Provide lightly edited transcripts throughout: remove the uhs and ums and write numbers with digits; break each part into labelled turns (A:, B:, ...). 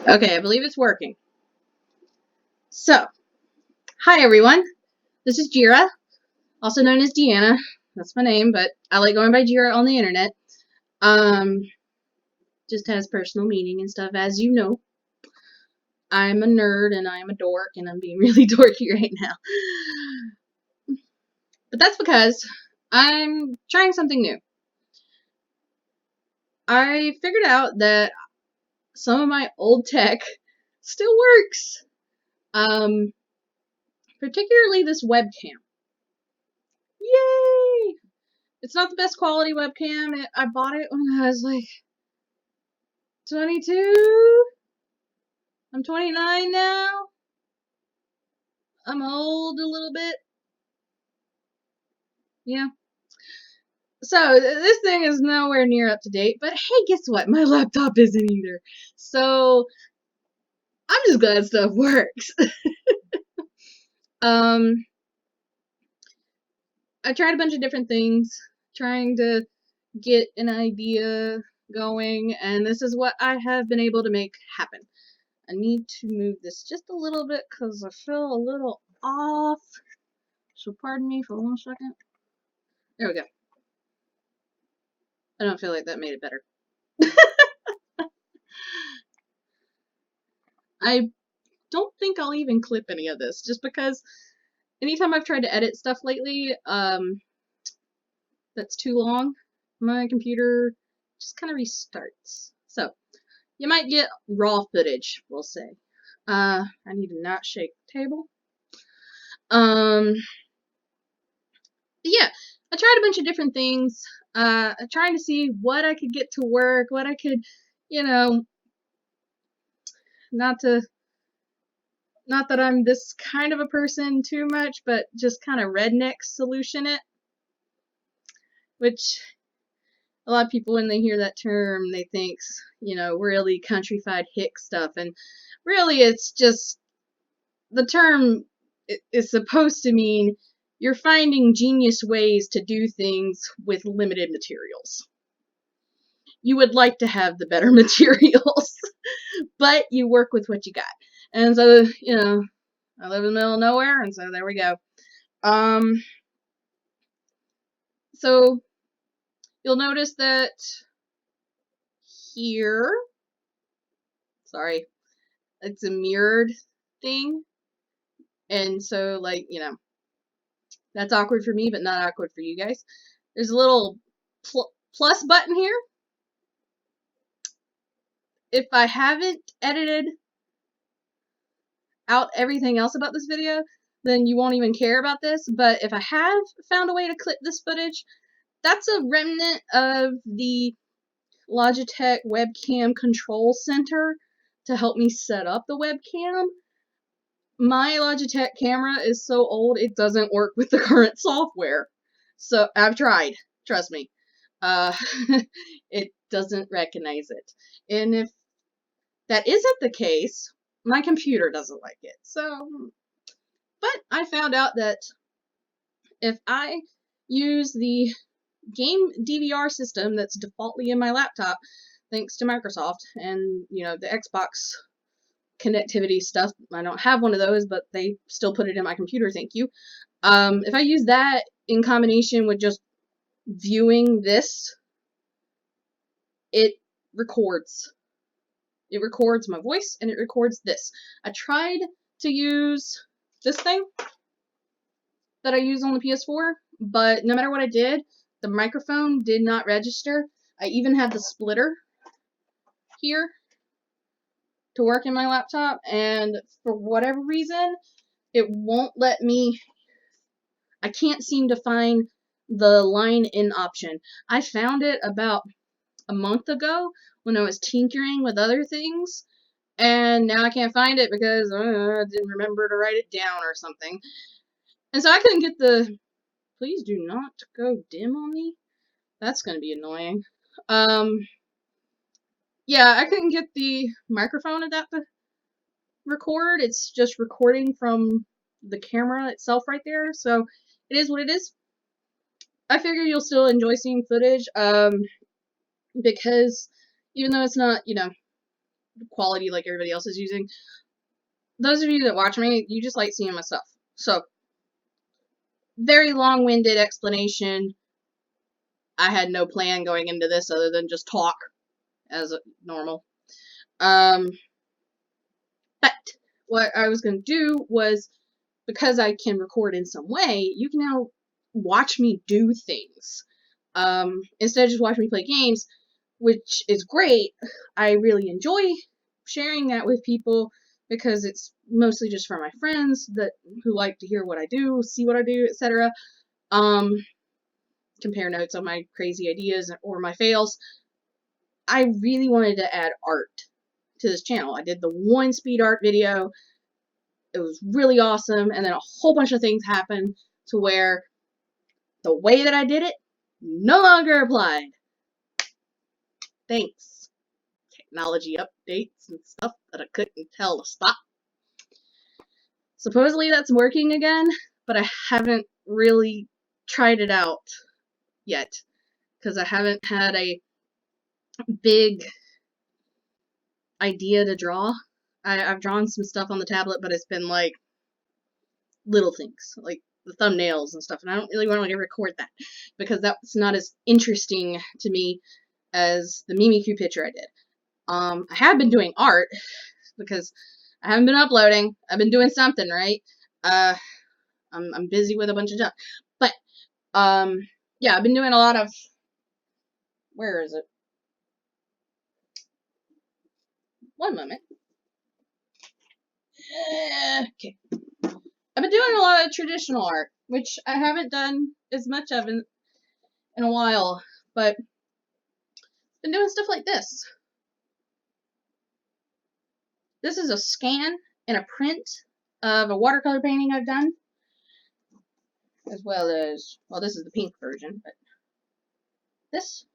A: Okay, I believe it's working. So, hi everyone. This is Jiirah, also known as Deanna. That's my name, but I like going by Jiirah on the internet. Um, just has personal meaning and stuff, as you know. I'm a nerd and I'm a dork, and I'm being really dorky right now. But that's because I'm trying something new. I figured out that some of my old tech still works. Particularly this webcam. Yay! It's not the best quality webcam. I bought it when I was like 22. I'm 29 now. I'm old a little bit. Yeah. So this thing is nowhere near up to date, but hey, guess what? My laptop isn't either. So I'm just glad stuff works. I tried a bunch of different things, trying to get an idea going, and this is what I have been able to make happen. I need to move this just a little bit because I feel a little off. So pardon me for 1 second. There we go. I don't feel like that made it better. I don't think I'll even clip any of this, just because anytime I've tried to edit stuff lately, that's too long, my computer just kind of restarts. So you might get raw footage, we'll say. I need to not shake the table. Yeah, I tried a bunch of different things, trying to see what I could get to work, what I could, you know, not that I'm this kind of a person too much, but just kind of redneck solution it, which a lot of people, when they hear that term, they think, really countrified hick stuff, and really it's just, the term is supposed to mean you're finding genius ways to do things with limited materials. You would like to have the better materials, but you work with what you got. And so, I live in the middle of nowhere, and so there we go. So you'll notice that here, sorry, it's a mirrored thing. And so, that's awkward for me, but not awkward for you guys. There's a little plus button here. If I haven't edited out everything else about this video, then you won't even care about this. But if I have found a way to clip this footage, that's a remnant of the Logitech webcam control center to help me set up the webcam. My Logitech camera is so old it doesn't work with the current software. So I've tried, trust me. It doesn't recognize it. And if that isn't the case, my computer doesn't like it. So, but I found out that if I use the game DVR system that's defaultly in my laptop, thanks to Microsoft and, the Xbox connectivity stuff. I don't have one of those, but they still put it in my computer, thank you. If I use that in combination with just viewing this, it records. It records my voice, and it records this. I tried to use this thing that I use on the PS4, but no matter what I did, the microphone did not register. I even had the splitter here to work in my laptop, and for whatever reason, it won't let me. I can't seem to find the line in option. I found it about a month ago when I was tinkering with other things, and now I can't find it because I didn't remember to write it down or something. And so I couldn't get the, please do not go dim on me. That's going to be annoying. Yeah, I couldn't get the microphone adapter record. It's just recording from the camera itself right there. So it is what it is. I figure you'll still enjoy seeing footage, because even though it's not, quality like everybody else is using. Those of you that watch me, you just like seeing my stuff. So, very long-winded explanation. I had no plan going into this other than just talk as normal. But what I was going to do was, because I can record in some way, you can now watch me do things. Instead of just watching me play games, which is great. I really enjoy sharing that with people because it's mostly just for my friends who like to hear what I do, see what I do, etc. Compare notes on my crazy ideas or my fails. I really wanted to add art to this channel. I did the one speed art video. It was really awesome, and then a whole bunch of things happened to where the way that I did it no longer applied. Thanks. Technology updates and stuff that I couldn't tell to stop. Supposedly that's working again, but I haven't really tried it out yet because I haven't had a big idea to draw. I've drawn some stuff on the tablet, but it's been like little things, like the thumbnails and stuff, and I don't really want to record that because that's not as interesting to me as the Mimikyu picture I did. I have been doing art because I haven't been uploading. I've been doing something, right? I'm busy with a bunch of stuff, but yeah, I've been doing a lot of. Where is it? One moment. Okay. I've been doing a lot of traditional art, which I haven't done as much of in a while, but I've been doing stuff like this. This is a scan and a print of a watercolor painting I've done, as well as, well, this is the pink version, but this.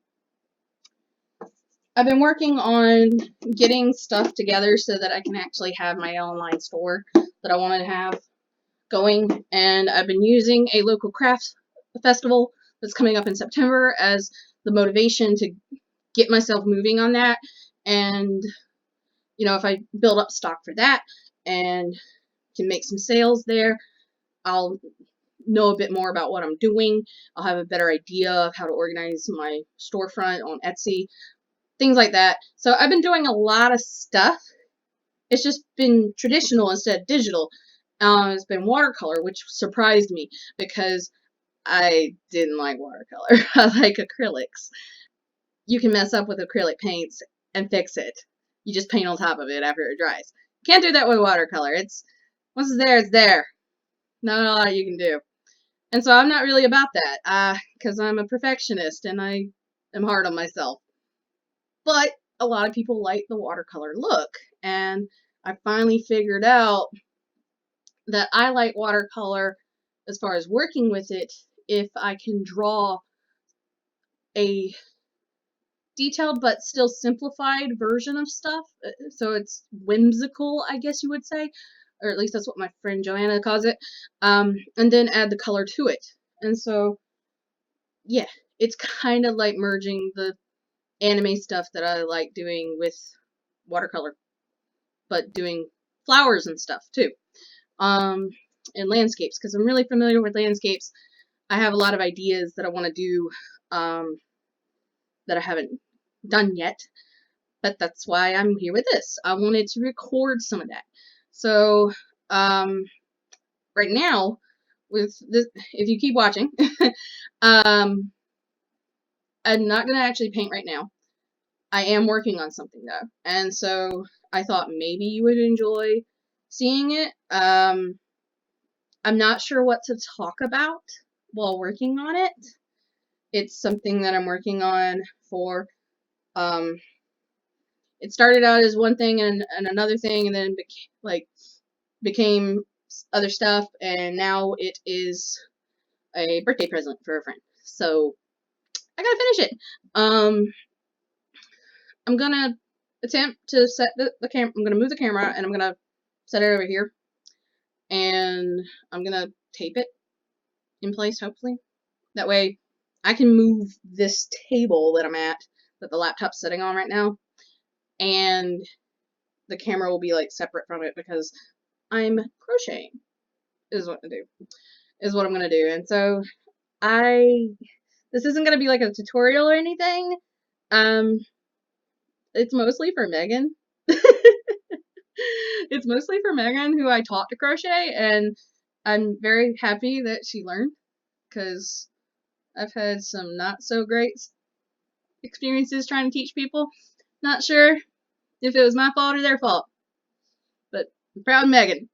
A: I've been working on getting stuff together so that I can actually have my online store that I want to have going, and I've been using a local crafts festival that's coming up in September as the motivation to get myself moving on that. And you know, if I build up stock for that and can make some sales there, I'll know a bit more about what I'm doing. I'll have a better idea of how to organize my storefront on Etsy, things like that. So I've been doing a lot of stuff. It's just been traditional instead of digital. It's been watercolor, which surprised me because I didn't like watercolor. I like acrylics. You can mess up with acrylic paints and fix it. You just paint on top of it after it dries. Can't do that with watercolor. Once it's there, it's there. Not a lot you can do. And so I'm not really about that, because I'm a perfectionist and I am hard on myself. But a lot of people like the watercolor look, and I finally figured out that I like watercolor as far as working with it if I can draw a detailed but still simplified version of stuff, so it's whimsical, I guess you would say, or at least that's what my friend Joanna calls it, and then add the color to it. And so yeah, it's kind of like merging the anime stuff that I like doing with watercolor, but doing flowers and stuff too, and landscapes, because I'm really familiar with landscapes. I have a lot of ideas that I want to do that I haven't done yet, but that's why I'm here with this. I wanted to record some of that. So right now, with this, if you keep watching, I'm not going to actually paint right now. I am working on something though, and so I thought maybe you would enjoy seeing it. I'm not sure what to talk about while working on it. It's something that I'm working on for, it started out as one thing and another thing, and then became other stuff, and now it is a birthday present for a friend. So I gotta finish it. I'm gonna attempt to set the camera. I'm gonna move the camera and I'm gonna set it over here, and I'm gonna tape it in place, hopefully. That way I can move this table that I'm at, that the laptop's sitting on right now, and the camera will be like separate from it because I'm crocheting is what I'm gonna do. And so this isn't gonna be like a tutorial or anything. It's mostly for Megan. It's mostly for Megan, who I taught to crochet, and I'm very happy that she learned, because I've had some not so great experiences trying to teach people. Not sure if it was my fault or their fault, but I'm proud of Megan.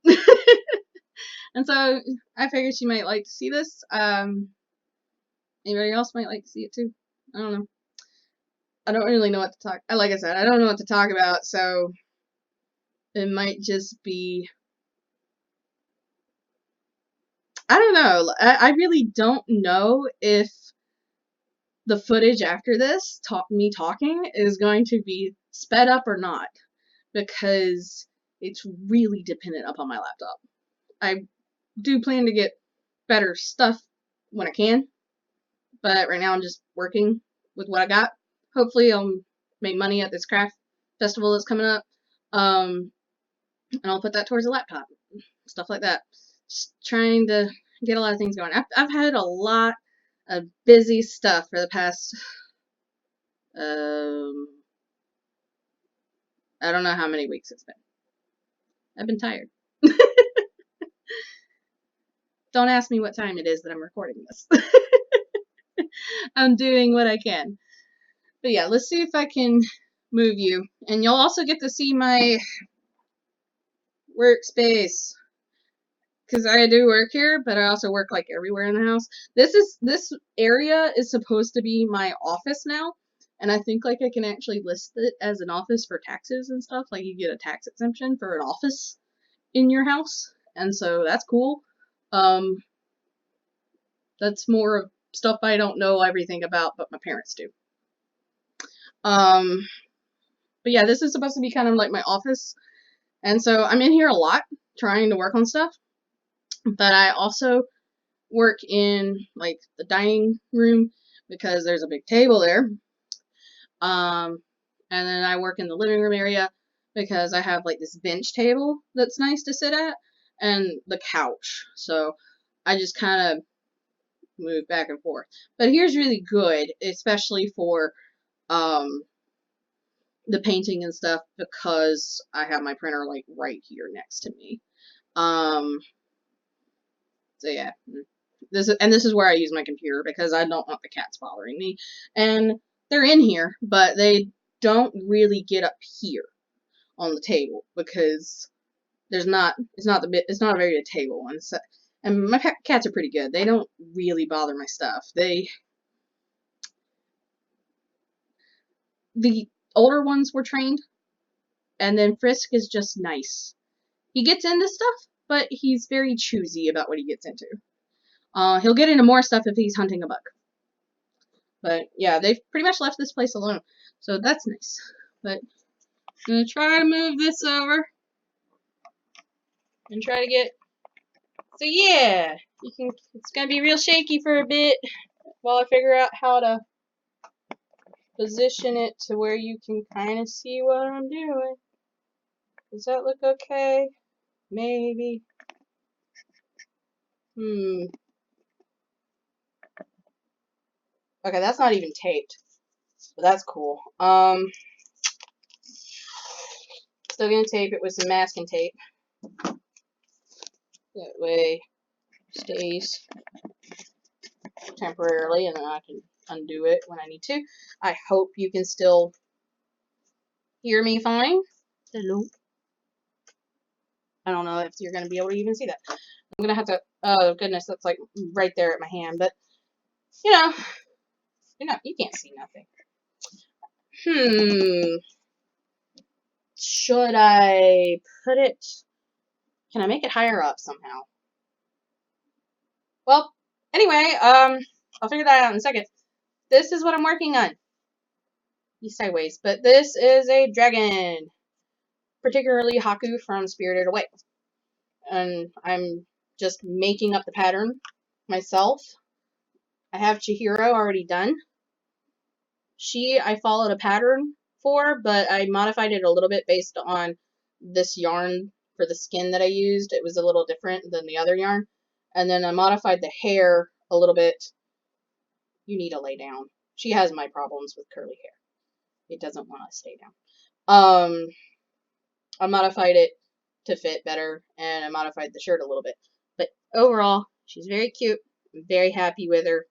A: And so I figured she might like to see this. Anybody else might like to see it too. I don't know. I don't really know what to talk. Like I said, I don't know what to talk about, so it might just be. I don't know. I really don't know if the footage after this, me talking, is going to be sped up or not, because it's really dependent upon my laptop. I do plan to get better stuff when I can, but right now I'm just working with what I got. Hopefully I'll make money at this craft festival that's coming up, and I'll put that towards a laptop, stuff like that. Just trying to get a lot of things going. I've had a lot of busy stuff for the past, I don't know how many weeks it's been. I've been tired. Don't ask me what time it is that I'm recording this. I'm doing what I can. But yeah, let's see if I can move you. And you'll also get to see my workspace, because I do work here, but I also work like everywhere in the house. This area is supposed to be my office now, and I think like I can actually list it as an office for taxes and stuff. Like you get a tax exemption for an office in your house, and so that's cool. That's more of stuff I don't know everything about, but my parents do. But yeah, this is supposed to be kind of like my office, and so I'm in here a lot trying to work on stuff. But I also work in like the dining room because there's a big table there. And then I work in the living room area because I have like this bench table that's nice to sit at, and the couch. So I just kind of move back and forth. But here's really good, especially for the painting and stuff, because I have my printer like right here next to me. So yeah, this is where I use my computer because I don't want the cats bothering me. And they're in here, but they don't really get up here on the table because it's not a very good table. And my cats are pretty good. They don't really bother my stuff. The older ones were trained, and then Frisk is just nice. He gets into stuff, but he's very choosy about what he gets into. He'll get into more stuff if he's hunting a bug. But yeah, they've pretty much left this place alone, so that's nice. But I'm gonna try to move this over and try to get. So yeah, it's gonna be real shaky for a bit while I figure out how to position it to where you can kind of see what I'm doing. Does that look okay? Maybe. Okay, that's not even taped. But that's cool. Still gonna tape it with some masking tape. That way it stays temporarily, and then I can undo it when I need to. I hope you can still hear me fine. Hello. I don't know if you're gonna be able to even see that. I'm gonna have to. Oh goodness, that's like right there at my hand. But you know, you can't see nothing. Should I put it? Can I make it higher up somehow? Well, anyway, I'll figure that out in a second. This is what I'm working on. He's sideways, but this is a dragon, particularly Haku from Spirited Away. And I'm just making up the pattern myself. I have Jiirah already done. I followed a pattern for, but I modified it a little bit based on this yarn for the skin that I used. It was a little different than the other yarn. And then I modified the hair a little bit. You need to lay down. She has my problems with curly hair. It doesn't want to stay down. I modified it to fit better, and I modified the shirt a little bit. But overall, she's very cute. I'm very happy with her.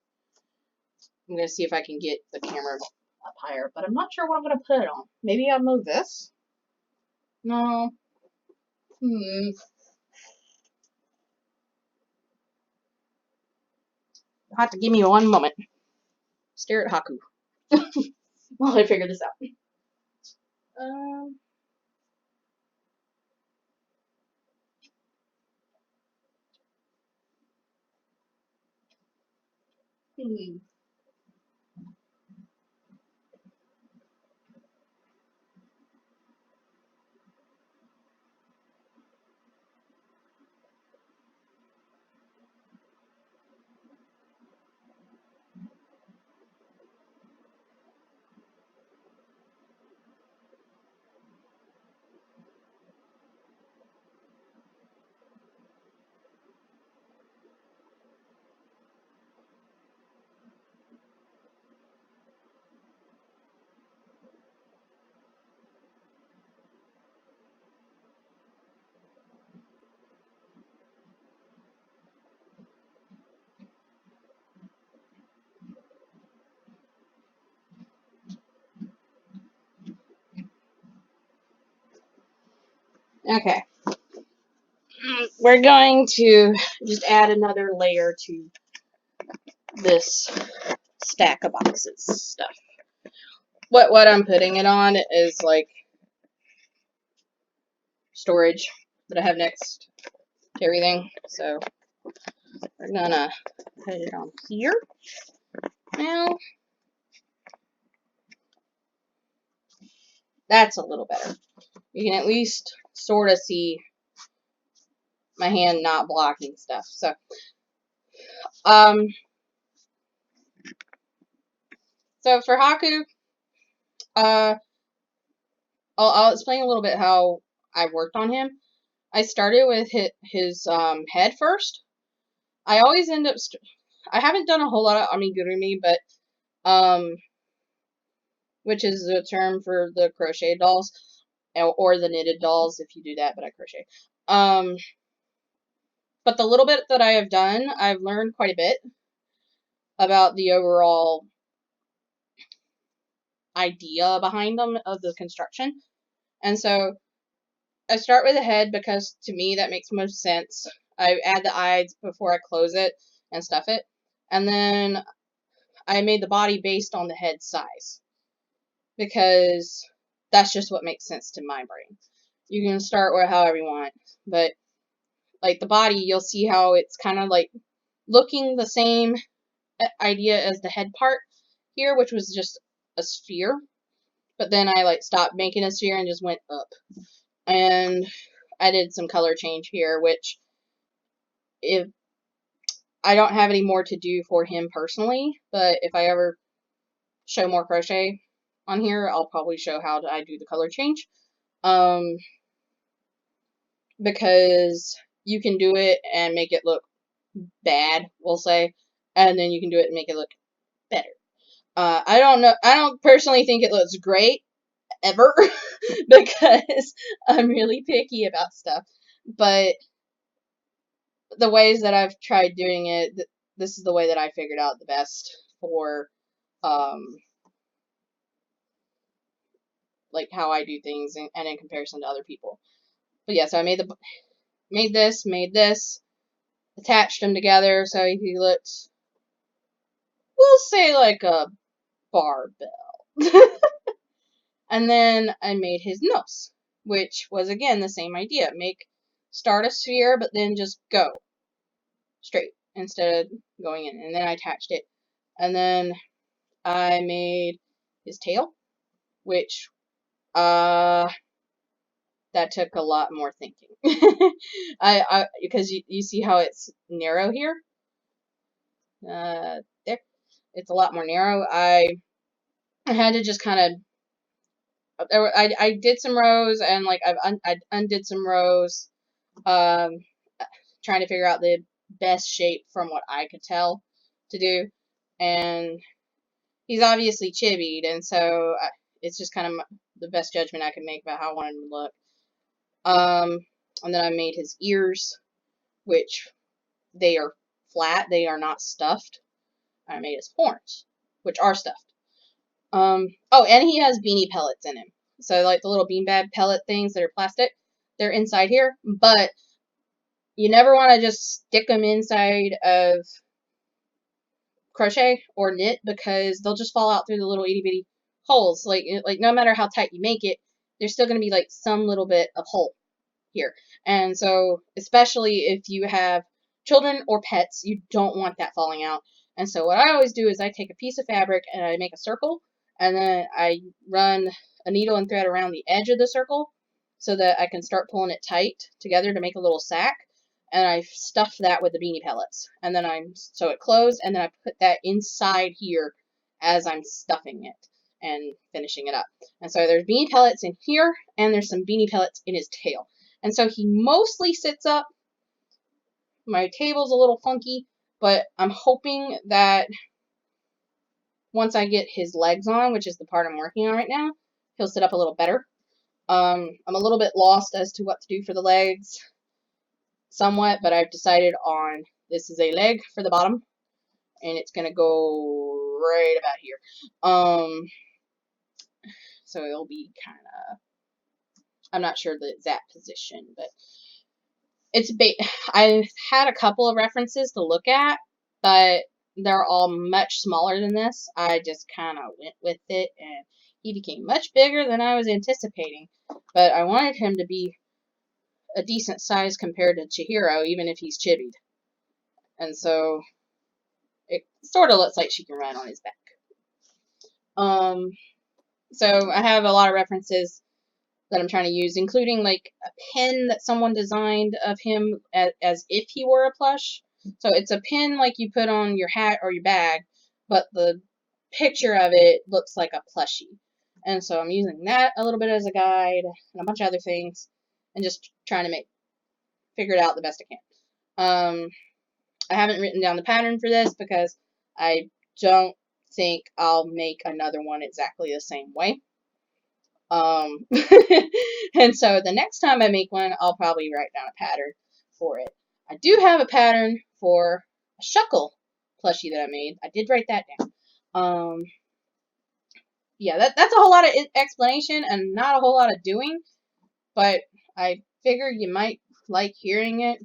A: I'm going to see if I can get the camera up higher, but I'm not sure what I'm going to put it on. Maybe I'll move this? No. You'll have to give me one moment. Stare at Haku while I figure this out. Okay. We're going to just add another layer to this stack of boxes stuff. What I'm putting it on is like storage that I have next to everything. So we're gonna put it on here. Now that's a little better. You can at least sort of see my hand not blocking stuff. So so for Haku, I'll explain a little bit how I worked on him. I started with his head first. I always end up I haven't done a whole lot of amigurumi, but which is the term for the crochet dolls or the knitted dolls if you do that, but I crochet. But the little bit that I have done, I've learned quite a bit about the overall idea behind them of the construction. And so I start with the head because to me that makes most sense. I add the eyes before I close it and stuff it. And then I made the body based on the head size because that's just what makes sense to my brain. You can start with however you want, but like the body, you'll see how it's kind of like looking the same idea as the head part here, which was just a sphere. But then I like stopped making a sphere and just went up. And I did some color change here, which if I don't have any more to do for him personally, but if I ever show more crochet on here, I'll probably show how I do the color change. Because you can do it and make it look bad, we'll say, and then you can do it and make it look better. I don't personally think it looks great ever because I'm really picky about stuff, but the ways that I've tried doing it, this is the way that I figured out the best for like how I do things and in comparison to other people. But yeah, so I made this, attached them together so he looks, we'll say, like a barbell. And then I made his nose, which was again the same idea. Start a sphere, but then just go straight instead of going in. And then I attached it. And then I made his tail, which that took a lot more thinking. Because you see how it's narrow here? There. It's a lot more narrow. I had to just kind of I did some rows, and like I undid some rows, trying to figure out the best shape from what I could tell to do, and he's obviously chibied, and so it's just kind of the best judgment I can make about how I want him to look. And then I made his ears, which they are flat, they are not stuffed. I made his horns, which are stuffed. Oh, and he has beanie pellets in him. So like the little beanbag pellet things that are plastic, they're inside here, but you never want to just stick them inside of crochet or knit because they'll just fall out through the little itty bitty holes. Like no matter how tight you make it, there's still going to be like some little bit of hole here. And so, especially if you have children or pets, you don't want that falling out. And so what I always do is I take a piece of fabric and I make a circle, and then I run a needle and thread around the edge of the circle so that I can start pulling it tight together to make a little sack. And I stuff that with the beanie pellets, and then I sew it closed, and then I put that inside here as I'm stuffing it and finishing it up. And so there's beanie pellets in here, and there's some beanie pellets in his tail. And so he mostly sits up. My table's a little funky, but I'm hoping that once I get his legs on, which is the part I'm working on right now, he'll sit up a little better. I'm a little bit lost as to what to do for the legs, somewhat, but I've decided on this is a leg for the bottom, and it's gonna go right about here. So it'll be kind of, I'm not sure the exact position, but it's I've had a couple of references to look at, but they're all much smaller than this. I just kind of went with it, and he became much bigger than I was anticipating. But I wanted him to be a decent size compared to Jiirah, even if he's chibied. And so it sort of looks like she can run on his back. So I have a lot of references that I'm trying to use, including like a pin that someone designed of him as if he were a plush. So it's a pin like you put on your hat or your bag, but the picture of it looks like a plushie. And so I'm using that a little bit as a guide and a bunch of other things, and just trying to figure it out the best I can. I haven't written down the pattern for this because I don't think I'll make another one exactly the same way. And so the next time I make one, I'll probably write down a pattern for it. I do have a pattern for a shuckle plushie that I made. I did write that down. Yeah, that's a whole lot of explanation and not a whole lot of doing, but I figured you might like hearing it.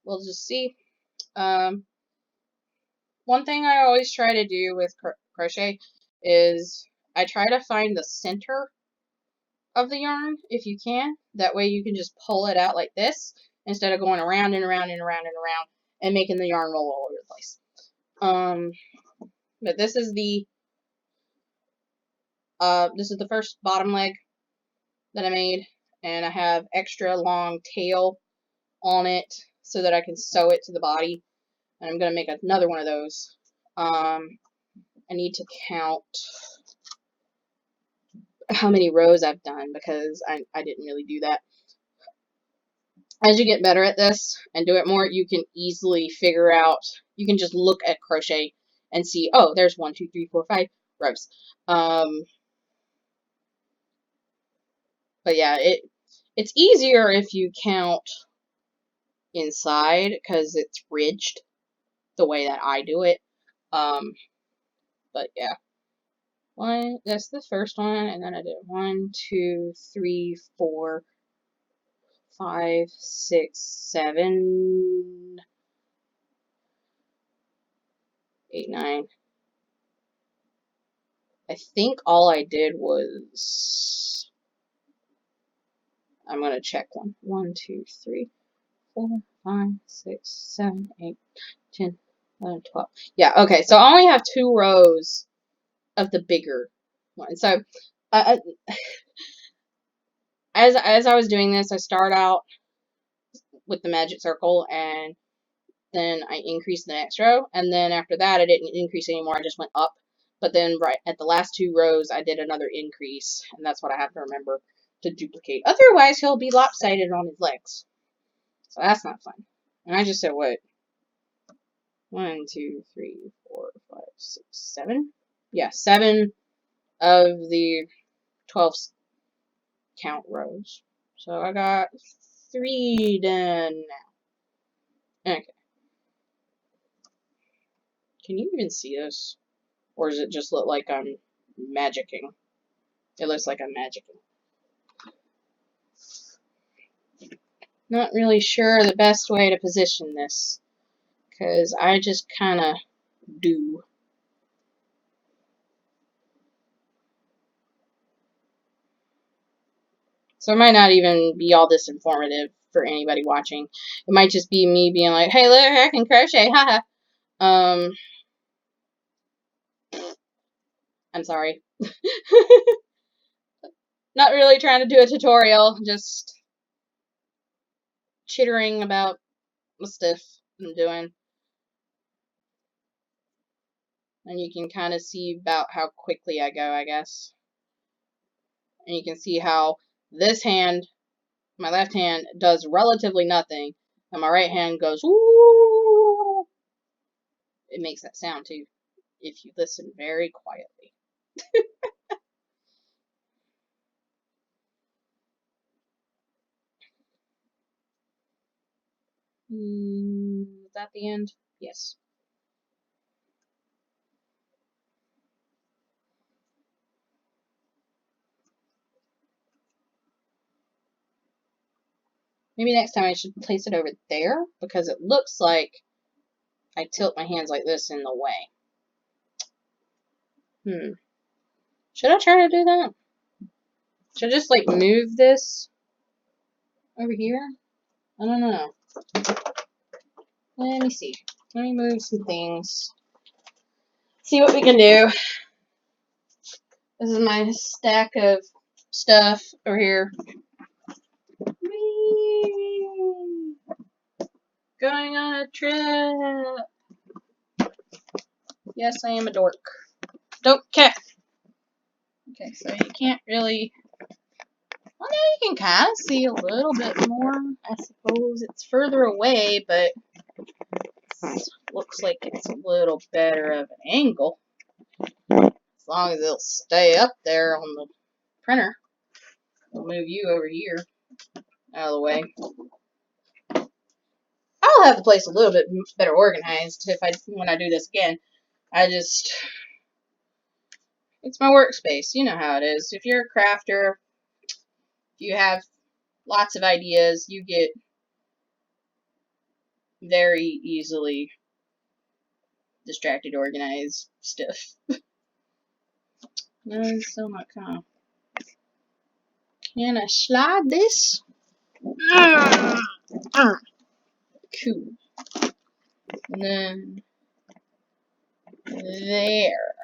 A: We'll just see. One thing I always try to do with crochet is I try to find the center of the yarn if you can. That way you can just pull it out like this instead of going around and around and around and around and making the yarn roll all over the place. But this is the first bottom leg that I made, and I have extra long tail on it so that I can sew it to the body, and I'm gonna make another one of those. I need to count how many rows I've done because I didn't really do that. As you get better at this and do it more, you can easily figure out, you can just look at crochet and see, oh, there's 1, 2, 3, 4, 5 rows. But yeah, it's easier if you count inside because it's ridged the way that I do it. But yeah. That's the first one, and then I did 1, 2, 3, 4, 5, 6, 7, 8, 9. I think all I did was, I'm gonna check 1, 2, 3, 4, 5, 6, 7, 8, 10, 11, 12. Yeah, okay, so I only have 2 rows of the bigger one. So as I was doing this, I start out with the magic circle, and then I increased the next row, and then after that I didn't increase anymore, I just went up but then right at the last 2 rows I did another increase, and that's what I have to remember to duplicate. Otherwise he'll be lopsided on his legs. So that's not fun. And I just said what? 1, 2, 3, 4, 5, 6, 7? Yeah, 7 of the 12 count rows. So I got 3 done now. Okay. Can you even see this? Or does it just look like I'm magicking? It looks like I'm magicking. Not really sure the best way to position this, because I just kind of do. So it might not even be all this informative for anybody watching. It might just be me being like, hey, look, I can crochet, haha. I'm sorry. Not really trying to do a tutorial, just chittering about the stuff I'm doing. And you can kind of see about how quickly I go, I guess. And you can see how this hand, my left hand, does relatively nothing, and my right hand goes, ooh. It makes that sound too, if you listen very quietly. Is that the end? Yes. Maybe next time I should place it over there, because it looks like I tilt my hands like this in the way. Should I try to do that? Should I just like move this over here? I don't know. Let me see. Let me move some things. See what we can do. This is my stack of stuff over here. Whee! Going on a trip. Yes, I am a dork. Don't care. Okay, so you can't really. Well, now you can kind of see a little bit more. I suppose it's further away, but it looks like it's a little better of an angle. As long as it'll stay up there on the printer. We'll move you over here out of the way. I'll have the place a little bit better organized when I do this again. It's my workspace. You know how it is. If you're a crafter, if you have lots of ideas, you get very easily distracted, organized stuff. No, it's still not kind of. Can I slide this? Cool. And then there.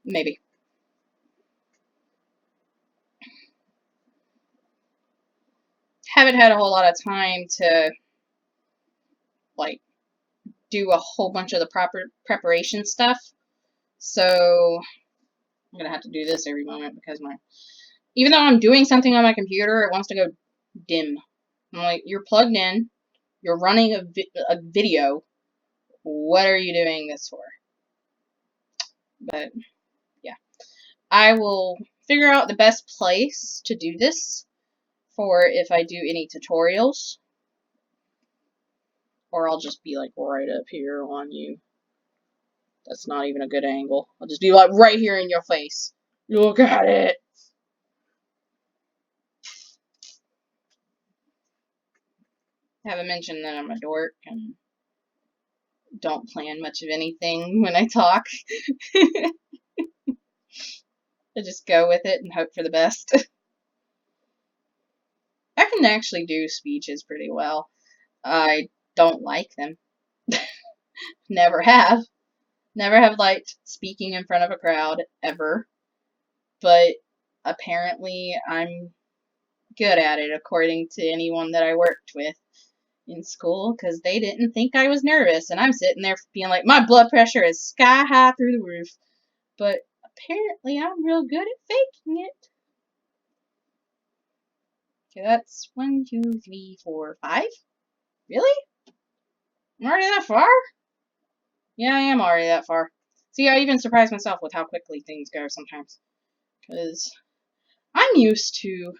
A: Maybe. Haven't had a whole lot of time to like do a whole bunch of the proper preparation stuff. So I'm gonna have to do this every moment because even though I'm doing something on my computer, it wants to go dim. I'm like, you're plugged in, you're running a video. What are you doing this for? But yeah, I will figure out the best place to do this for if I do any tutorials, or I'll just be like right up here on you. That's not even a good angle. I'll just be like right here in your face. Look at it. I haven't mentioned that I'm a dork and don't plan much of anything when I talk. I just go with it and hope for the best. I can actually do speeches pretty well. I don't like them. Never have. Never have liked speaking in front of a crowd, ever. But apparently I'm good at it, according to anyone that I worked with. in school because they didn't think I was nervous, and I'm sitting there being like, my blood pressure is sky high through the roof. But apparently I'm real good at faking it. Okay, that's 1, 2, 3, 4, 5. Really? I'm already that far? Yeah, I am already that far. See, I even surprise myself with how quickly things go sometimes. Because I'm used to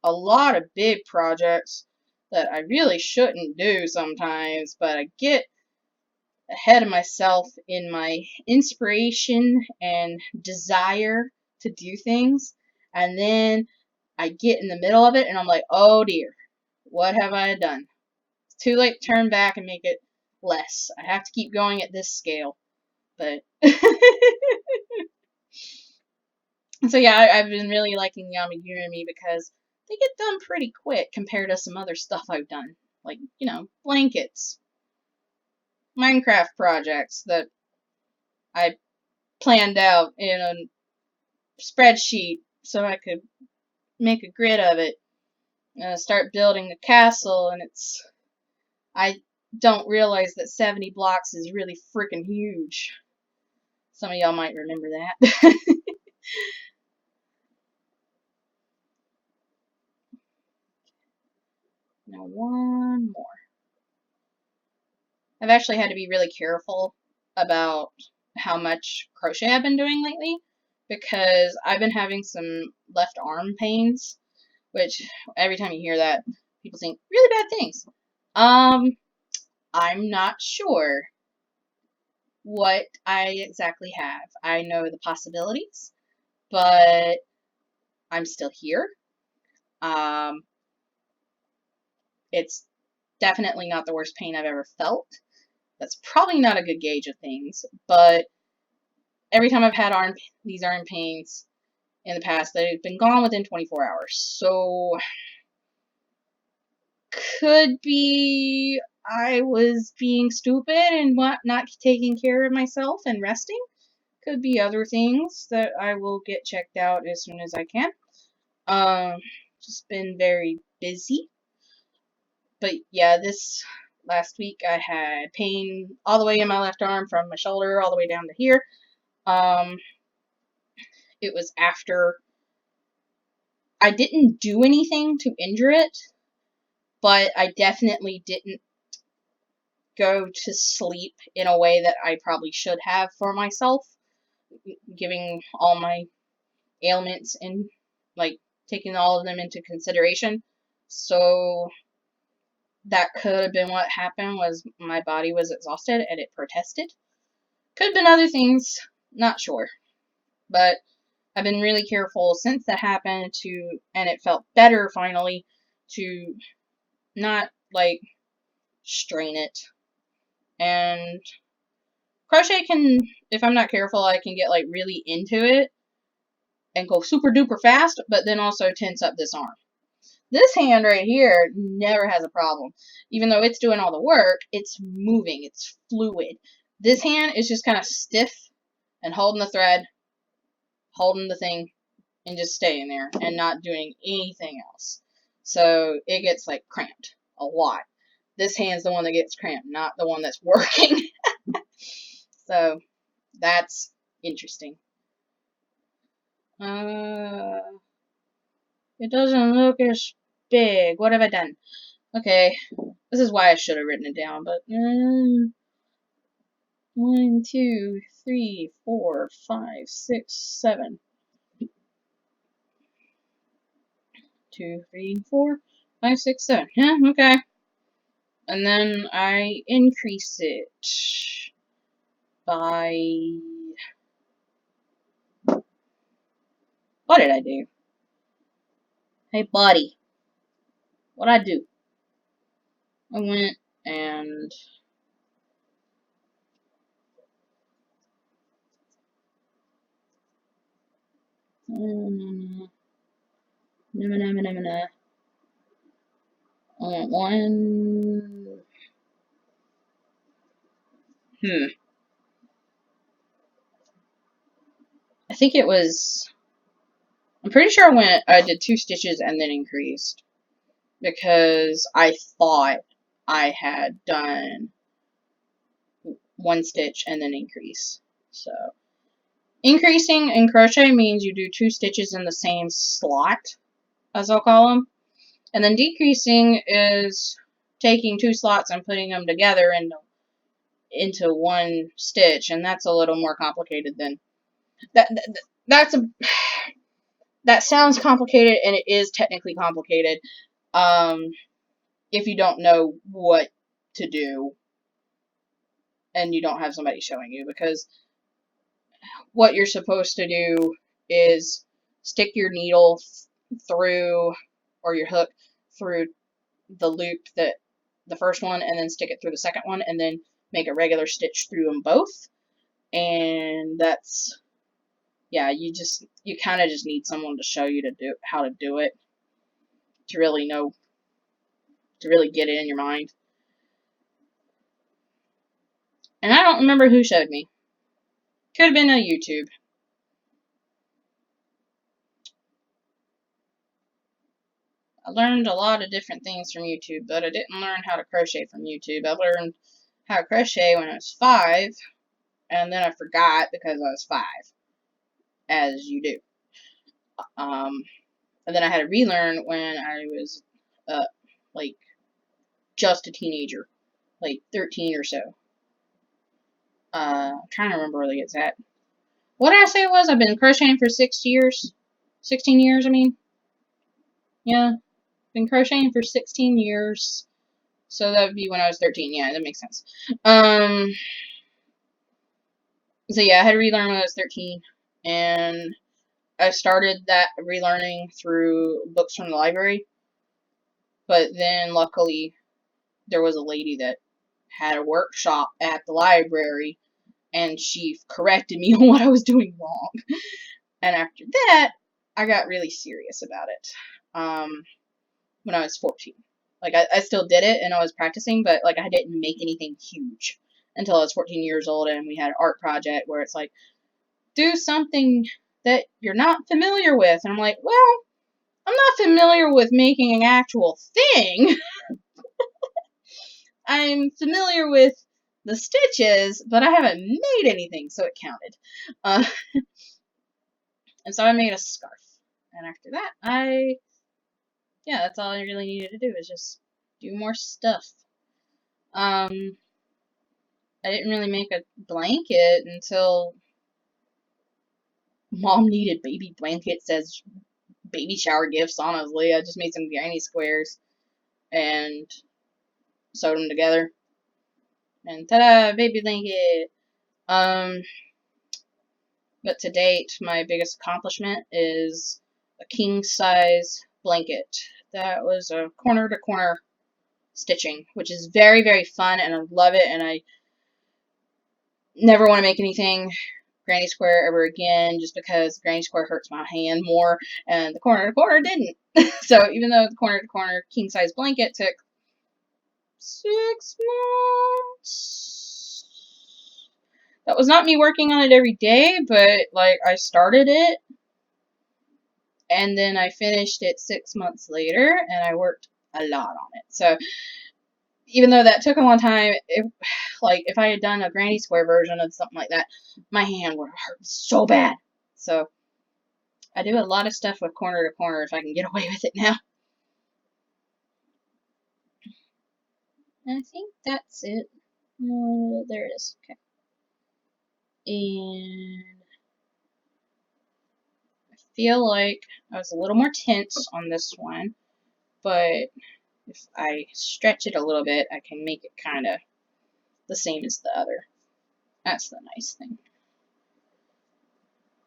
A: a lot of big projects that I really shouldn't do sometimes, but I get ahead of myself in my inspiration and desire to do things, and then I get in the middle of it and I'm like, oh dear, what have I done? It's too late to turn back and make it less. I have to keep going at this scale. But so yeah, I've been really liking Yamagurumi because they get done pretty quick compared to some other stuff I've done. Like, blankets, Minecraft projects that I planned out in a spreadsheet so I could make a grid of it, start building a castle, and I don't realize that 70 blocks is really freaking huge. Some of y'all might remember that. Now one more. I've actually had to be really careful about how much crochet I've been doing lately because I've been having some left arm pains, which every time you hear that, people think really bad things. I'm not sure what I exactly have. I know the possibilities, but I'm still here. It's definitely not the worst pain I've ever felt. That's probably not a good gauge of things, but every time I've had these arm pains in the past, they've been gone within 24 hours. So, could be I was being stupid and not taking care of myself and resting. Could be other things that I will get checked out as soon as I can. Just been very busy. But yeah, this last week I had pain all the way in my left arm from my shoulder all the way down to here. It was after I didn't do anything to injure it, but I definitely didn't go to sleep in a way that I probably should have for myself, giving all my ailments and like taking all of them into consideration. So that could have been what happened, was my body was exhausted and it protested. Could have been other things, not sure. But I've been really careful since that happened and it felt better finally, to not like strain it. And crochet can, if I'm not careful, I can get like really into it and go super duper fast, but then also tense up this arm. This hand right here never has a problem. Even though it's doing all the work, it's moving, it's fluid. This hand is just kind of stiff and holding the thread, holding the thing, and just staying there and not doing anything else. So it gets like cramped a lot. This hand's the one that gets cramped, not the one that's working. So that's interesting. It doesn't look as big. What have I done? Okay, this is why I should have written it down, but 1, 2, 3, 4, 5, 6, 7. 2, 3, 4, 5, 6, 7. Yeah, okay. And then I increase it by... What did I do? Hey, buddy. What'd I do? I went and... One... I think it was... I'm pretty sure I did 2 stitches and then increased. Because I thought I had done 1 stitch and then increase. So increasing in crochet means you do 2 stitches in the same slot, as I'll call them. And then decreasing is taking 2 slots and putting them together into 1 stitch, and that's a little more complicated than that. That sounds complicated, and it is technically complicated if you don't know what to do and you don't have somebody showing you, because what you're supposed to do is stick your needle through, or your hook through the loop that the first one, and then stick it through the second one, and then make a regular stitch through them both. And that's, yeah, you kind of just need someone to show you how to do it, to really know, to really get it in your mind. And I don't remember who showed me. Could have been a YouTube. I learned a lot of different things from YouTube, but I didn't learn how to crochet from YouTube. I learned how to crochet when I was 5, and then I forgot because I was 5, as you do. And then I had to relearn when I was, like, just a teenager, like 13 or so. I'm trying to remember where it's at. What did I say it was? I've been crocheting for 6 years. 16 years, I mean. Yeah. Been crocheting for 16 years. So that would be when I was 13. Yeah, that makes sense. So yeah, I had to relearn when I was 13. And I started that relearning through books from the library. But then, luckily, there was a lady that had a workshop at the library, and she corrected me on what I was doing wrong. And after that, I got really serious about it. When I was 14. Like, I still did it, and I was practicing, but, like, I didn't make anything huge until I was 14 years old, and we had an art project where it's like, do something that you're not familiar with. And I'm like, well, I'm not familiar with making an actual thing. I'm familiar with the stitches, but I haven't made anything, so it counted. And so I made a scarf. And after that, yeah, that's all I really needed to do, is just do more stuff. I didn't really make a blanket until Mom needed baby blankets as baby shower gifts, honestly. I just made some granny squares and sewed them together. And ta-da, baby blanket! But to date, my biggest accomplishment is a king-size blanket. That was a corner-to-corner stitching, which is very, very fun, and I love it, and I never want to make anything granny square ever again, just because granny square hurts my hand more, and the corner-to-corner didn't. So even though the corner-to-corner king-size blanket took 6 months, that was not me working on it every day, but, like, I started it, and then I finished it 6 months later, and I worked a lot on it. So even though that took a long time, if I had done a granny square version of something like that, my hand would have hurt so bad. So I do a lot of stuff with corner to corner if I can get away with it now. I think that's it. There it is. Okay. And I feel like I was a little more tense on this one, but if I stretch it a little bit, I can make it kind of the same as the other. That's the nice thing.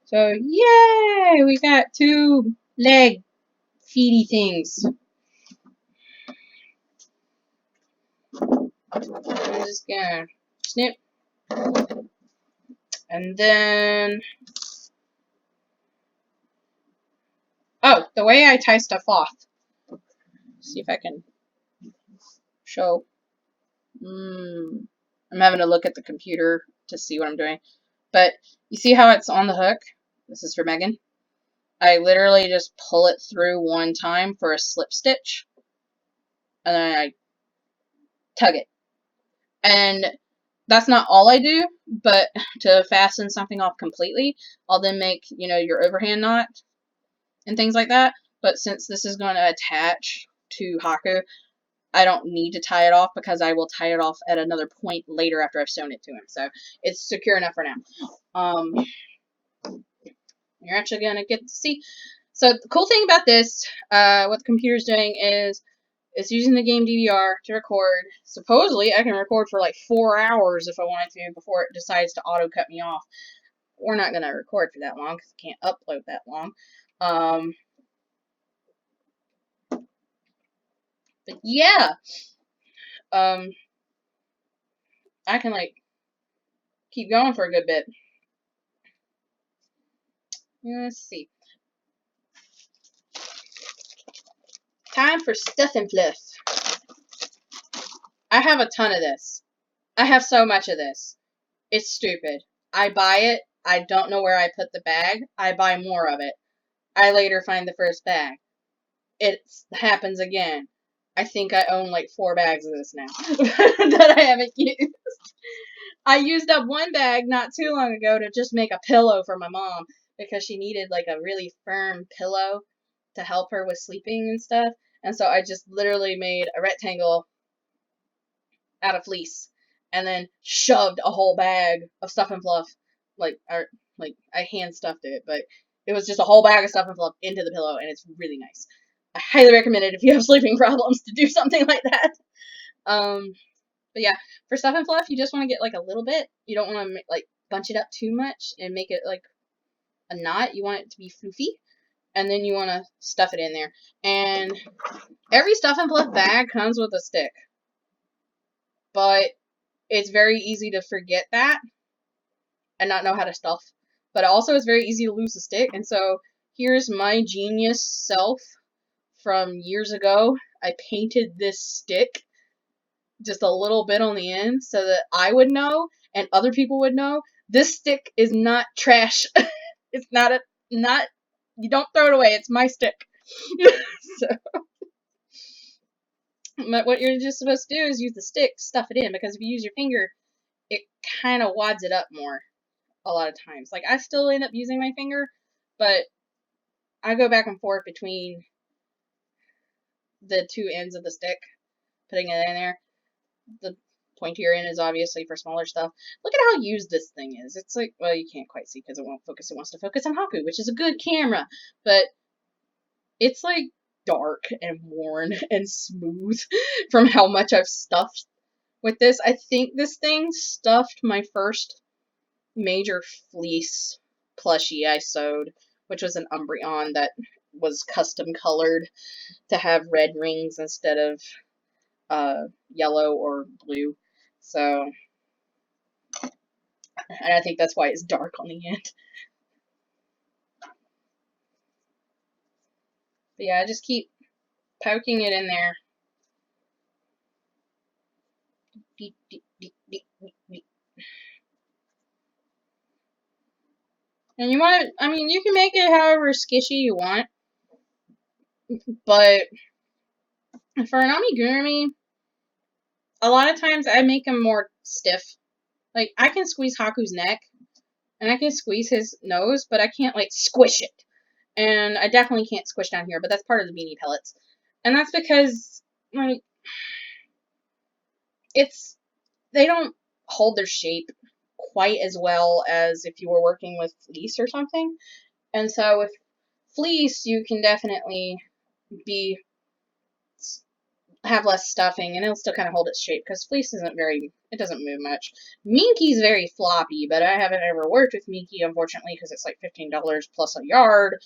A: So, yay! We got 2 leg feety things. I'm just gonna snip. And then, oh, the way I tie stuff off. See if I can show. I'm having to look at the computer to see what I'm doing. But you see how it's on the hook? This is for Megan. I literally just pull it through one time for a slip stitch. And then I tug it. And that's not all I do, but to fasten something off completely, I'll then make, you know, your overhand knot and things like that. But since this is going to attach to Haku, I don't need to tie it off because I will tie it off at another point later after I've sewn it to him. So it's secure enough for now. You're actually going to get to see. So the cool thing about this, what the computer's doing is it's using the game DVR to record. Supposedly, I can record for like 4 hours if I wanted to before it decides to auto cut me off. We're not going to record for that long because I can't upload that long. But yeah, I can like keep going for a good bit. Let's see. Time for stuff and fluff. I have a ton of this. I have so much of this. It's stupid. I buy it. I don't know where I put the bag. I buy more of it. I later find the first bag. It happens again. I think I own like 4 bags of this now that I haven't used. I used up one bag not too long ago to just make a pillow for my mom because she needed like a really firm pillow to help her with sleeping and stuff. And so I just literally made a rectangle out of fleece and then shoved a whole bag of stuff and fluff. Like I hand stuffed it, but it was just a whole bag of stuff and fluff into the pillow, and it's really nice. I highly recommend it if you have sleeping problems to do something like that. But yeah, for stuff and fluff, you just want to get like a little bit. You don't want to like bunch it up too much and make it like a knot. You want it to be floofy, and then you want to stuff it in there. And every stuff and fluff bag comes with a stick, but it's very easy to forget that and not know how to stuff. But also, it's very easy to lose the stick. And so here's my genius self from years ago. I painted this stick just a little bit on the end so that I would know and other people would know this stick is not trash. It's not you don't throw it away. It's my stick. So, but what you're just supposed to do is use the stick, stuff it in, because if you use your finger, it kind of wads it up more a lot of times. Like, I still end up using my finger, but I go back and forth between the two ends of the stick, putting it in there. The pointier end is obviously for smaller stuff. Look at how used this thing is. It's like, well, you can't quite see because it won't focus. It wants to focus on Haku, which is a good camera, but it's like dark and worn and smooth from how much I've stuffed with this. I think this thing stuffed my first major fleece plushie I sewed, which was an Umbreon that was custom colored to have red rings instead of yellow or blue. So, and I think that's why it's dark on the end. But yeah, I just keep poking it in there. And you want it, I mean, you can make it however skishy you want, but for an amigurumi, a lot of times I make them more stiff. Like, I can squeeze Haku's neck, and I can squeeze his nose, but I can't, like, squish it. And I definitely can't squish down here, but that's part of the beanie pellets. And that's because, like, they don't hold their shape quite as well as if you were working with fleece or something. And so with fleece, you can definitely have less stuffing, and it'll still kind of hold its shape, because fleece it doesn't move much. Minky's very floppy, but I haven't ever worked with Minky, unfortunately, because it's like $15 plus a yard,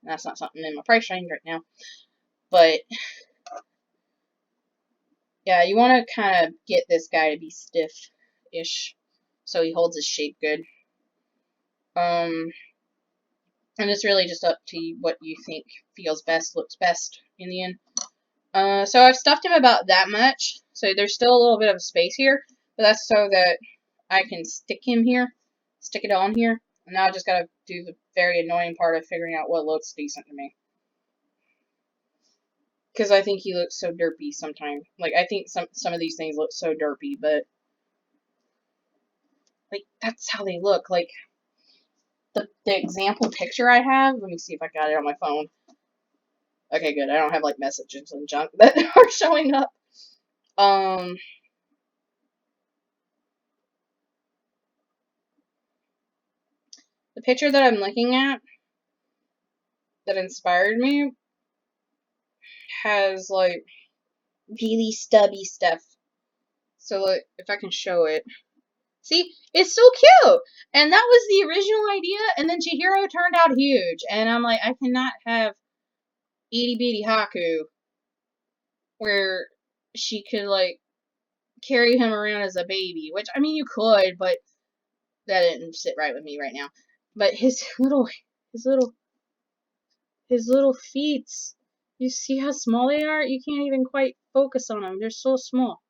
A: and that's not something in my price range right now. But yeah, you want to kind of get this guy to be stiff-ish, so he holds his shape good. And it's really just up to what you think feels best, looks best in the end. So I've stuffed him about that much, so there's still a little bit of space here, but that's so that I can stick it on here, and now I just gotta do the very annoying part of figuring out what looks decent to me. Because I think he looks so derpy sometimes. Like, I think some of these things look so derpy, but, like, that's how they look. Like, the example picture I have, let me see if I got it on my phone. Okay, good. I don't have, like, messages and junk that are showing up. The picture that I'm looking at that inspired me has, like, really stubby stuff. So, like, if I can show it. See? It's so cute! And that was the original idea, and then Jiirah turned out huge. And I'm like, I cannot have itty bitty Haku where she could, like, carry him around as a baby. Which, I mean, you could, but that didn't sit right with me right now. But his little feet. You see how small they are? You can't even quite focus on them. They're so small.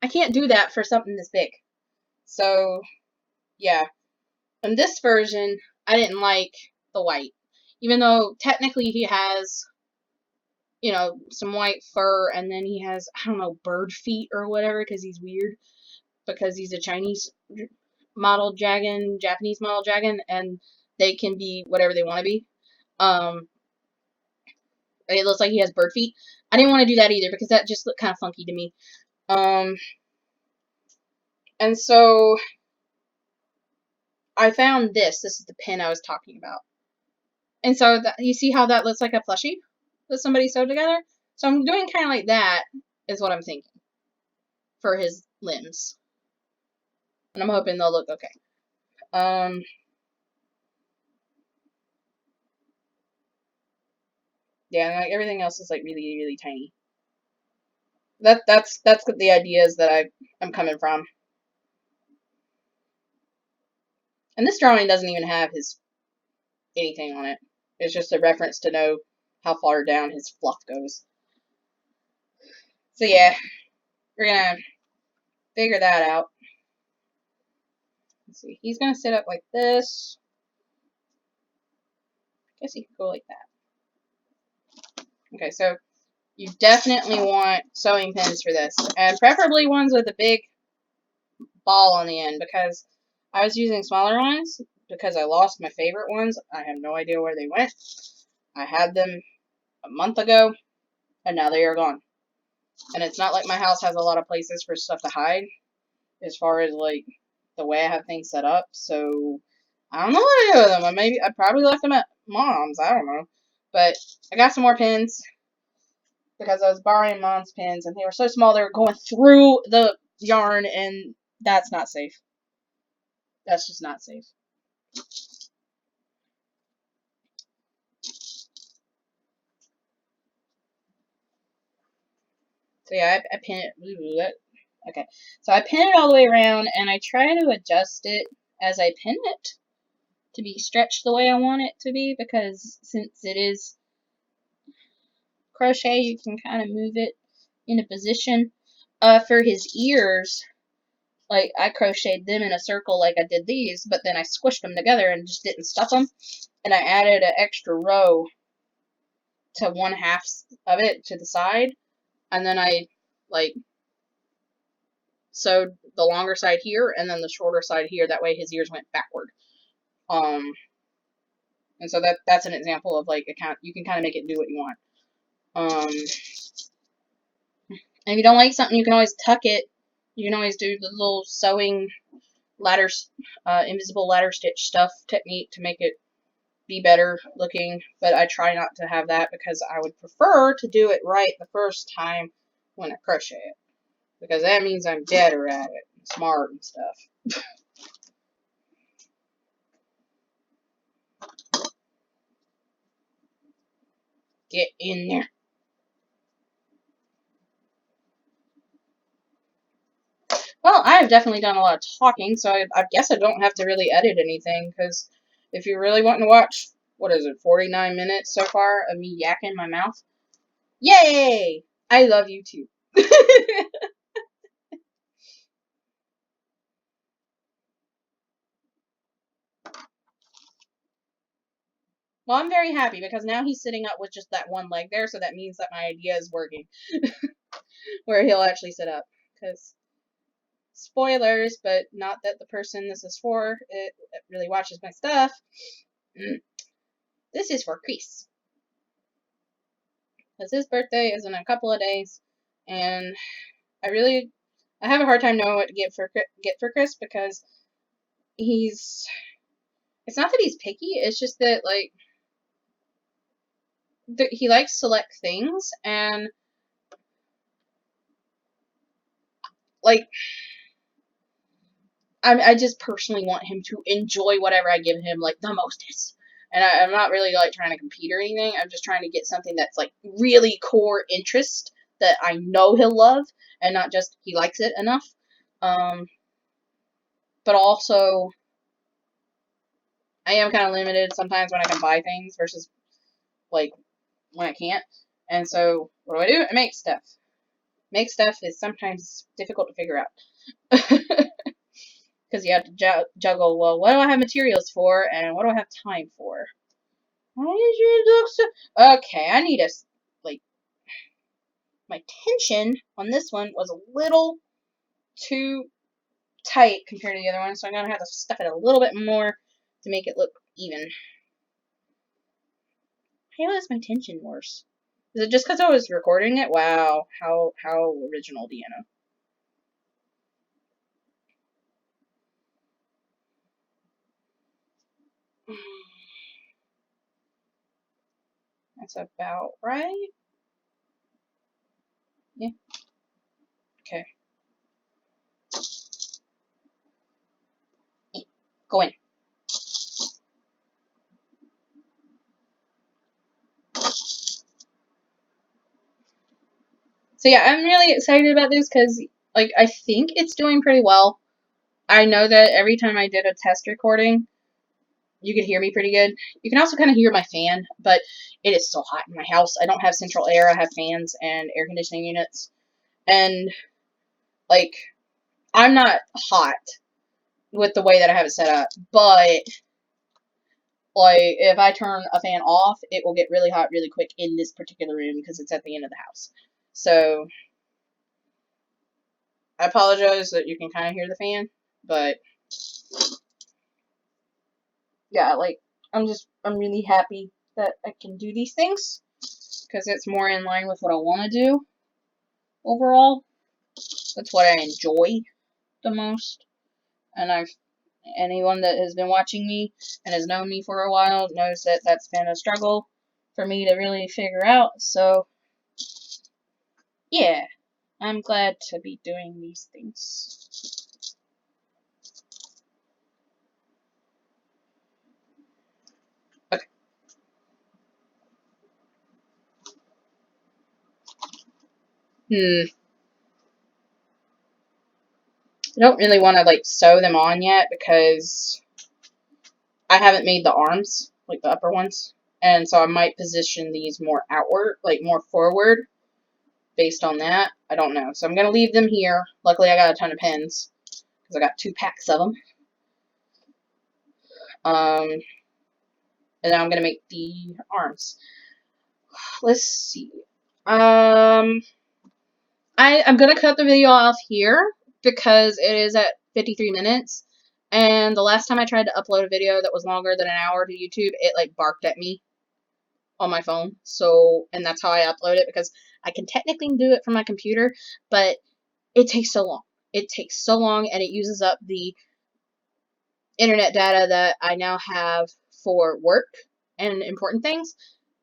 A: I can't do that for something this big. So, yeah. In this version, I didn't like the white. Even though technically he has, you know, some white fur, and then he has, I don't know, bird feet or whatever, because he's weird. Because he's a Chinese model dragon, Japanese model dragon, and they can be whatever they want to be. It looks like he has bird feet. I didn't want to do that either, because that just looked kind of funky to me. And so I found this. This is the pin I was talking about. And so you see how that looks like a plushie that somebody sewed together? So I'm doing kind of like that is what I'm thinking for his limbs. And I'm hoping they'll look okay. Yeah, and like everything else is like really, really tiny. That's the ideas that I'm coming from. And this drawing doesn't even have his anything on it. It's just a reference to know how far down his fluff goes. So yeah, we're gonna figure that out. Let's see. He's gonna sit up like this. I guess he could go like that. Okay, so you definitely want sewing pins for this, and preferably ones with a big ball on the end, because I was using smaller ones because I lost my favorite ones. I have no idea where they went. I had them a month ago, and now they are gone. And it's not like my house has a lot of places for stuff to hide, as far as, like, the way I have things set up, so I don't know what to do with them. I probably left them at Mom's, I don't know. But I got some more pins, because I was borrowing Mom's pins, and they were so small they were going through the yarn, and that's not safe. That's just not safe. So yeah, I pin it. Okay, so I pin it all the way around, and I try to adjust it as I pin it to be stretched the way I want it to be, because since it is crochet, you can kind of move it in a position. For his ears, like, I crocheted them in a circle like I did these, but then I squished them together and just didn't stuff them, and I added an extra row to one half of it to the side, and then I, like, sewed the longer side here and then the shorter side here. That way his ears went backward. And so that's an example of, like, you can kind of make it do what you want. And if you don't like something, you can always tuck it. You can always do the little sewing ladder, invisible ladder stitch stuff technique to make it be better looking. But I try not to have that, because I would prefer to do it right the first time when I crochet it, because that means I'm better at it, and smart and stuff. Get in there. Well, I have definitely done a lot of talking, so I guess I don't have to really edit anything, because if you're really wanting to watch, what is it, 49 minutes so far of me yakking my mouth? Yay! I love you too. Well, I'm very happy because now he's sitting up with just that one leg there, so that means that my idea is working. Where he'll actually sit up. Because, spoilers, but not that the person this is for it really watches my stuff. This is for Chris. Because his birthday is in a couple of days, and I have a hard time knowing what to get for Chris because it's not that he's picky, it's just that, like, he likes select things, and, like, I just personally want him to enjoy whatever I give him, like, the mostest. And I'm not really, like, trying to compete or anything. I'm just trying to get something that's, like, really core interest that I know he'll love, and not just he likes it enough. But also, I am kind of limited sometimes when I can buy things versus, like, when I can't. And so, what do? I make stuff. Make stuff is sometimes difficult to figure out. Because you have to juggle, well, what do I have materials for, and what do I have time for? Why did you look so... Okay, I need like, my tension on this one was a little too tight compared to the other one, so I'm going to have to stuff it a little bit more to make it look even. How is my tension worse? Is it just because I was recording it? Wow, how original, Deanna. That's about right. Yeah. Okay. Go in. So yeah, I'm really excited about this because, like, I think it's doing pretty well. I know that every time I did a test recording, you could hear me pretty good. You can also kind of hear my fan, but it is so hot in my house. I don't have central air. I have fans and air conditioning units. And, like, I'm not hot with the way that I have it set up, but, like, if I turn a fan off, it will get really hot really quick in this particular room because it's at the end of the house. So, I apologize that you can kind of hear the fan, but, yeah, like, I'm really happy that I can do these things because it's more in line with what I want to do overall. That's what I enjoy the most. And anyone that has been watching me and has known me for a while knows that that's been a struggle for me to really figure out. So, yeah, I'm glad to be doing these things. Okay. I don't really want to, like, sew them on yet because I haven't made the arms, like the upper ones. And so I might position these more outward, like more forward, based on that. I don't know. So I'm going to leave them here. Luckily, I got a ton of pins because I got 2 packs of them. And then I'm going to make the arms. Let's see. I'm going to cut the video off here because it is at 53 minutes. And the last time I tried to upload a video that was longer than an hour to YouTube, it, like, barked at me on my phone. So, and that's how I upload it because I can technically do it from my computer, but it takes so long. It takes so long and it uses up the internet data that I now have for work and important things,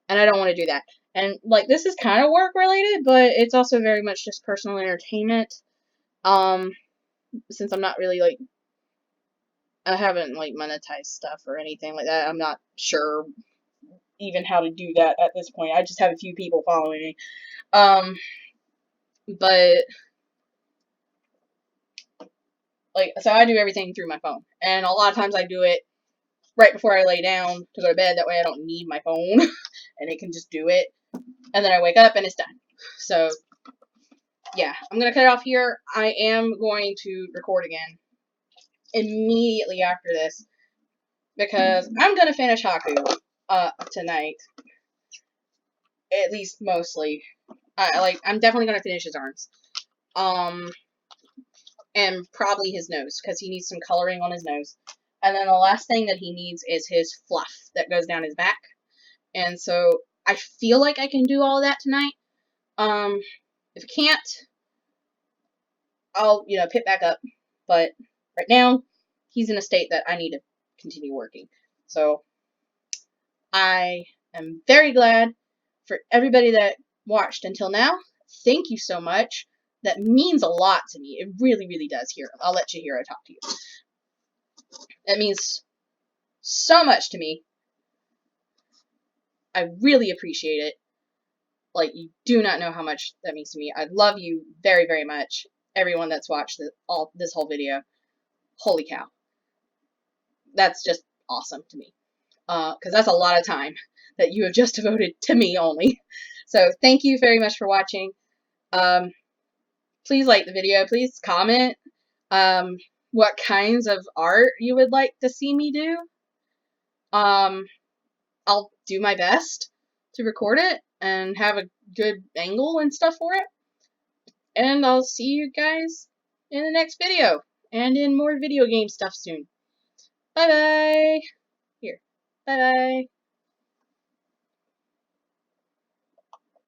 A: and I don't want to do that. And, like, this is kind of work related, but it's also very much just personal entertainment. Since I'm not really, like, I haven't, like, monetized stuff or anything like that. I'm not sure even how to do that at this point. I just have a few people following me. But, like, so I do everything through my phone. And a lot of times I do it right before I lay down to go to bed. That way I don't need my phone. And it can just do it. And then I wake up and it's done. So, yeah. I'm going to cut it off here. I am going to record again immediately after this. Because I'm going to finish Haku. tonight. At least mostly. I'm definitely gonna finish his arms. And probably his nose, because he needs some coloring on his nose. And then the last thing that he needs is his fluff that goes down his back. And so I feel like I can do all of that tonight. If I can't, I'll, pick back up. But right now, he's in a state that I need to continue working. So I am very glad for everybody that watched until now. Thank you so much. That means a lot to me. It really, really does. Here, I'll let Jiirah talk to you. It means so much to me. I really appreciate it. Like, you do not know how much that means to me. I love you very, very much. Everyone that's watched this whole video. Holy cow. That's just awesome to me. Because that's a lot of time that you have just devoted to me only. So thank you very much for watching. Please like the video. Please comment what kinds of art you would like to see me do. I'll do my best to record it and have a good angle and stuff for it. And I'll see you guys in the next video and in more video game stuff soon. Bye bye. Here. Bye bye.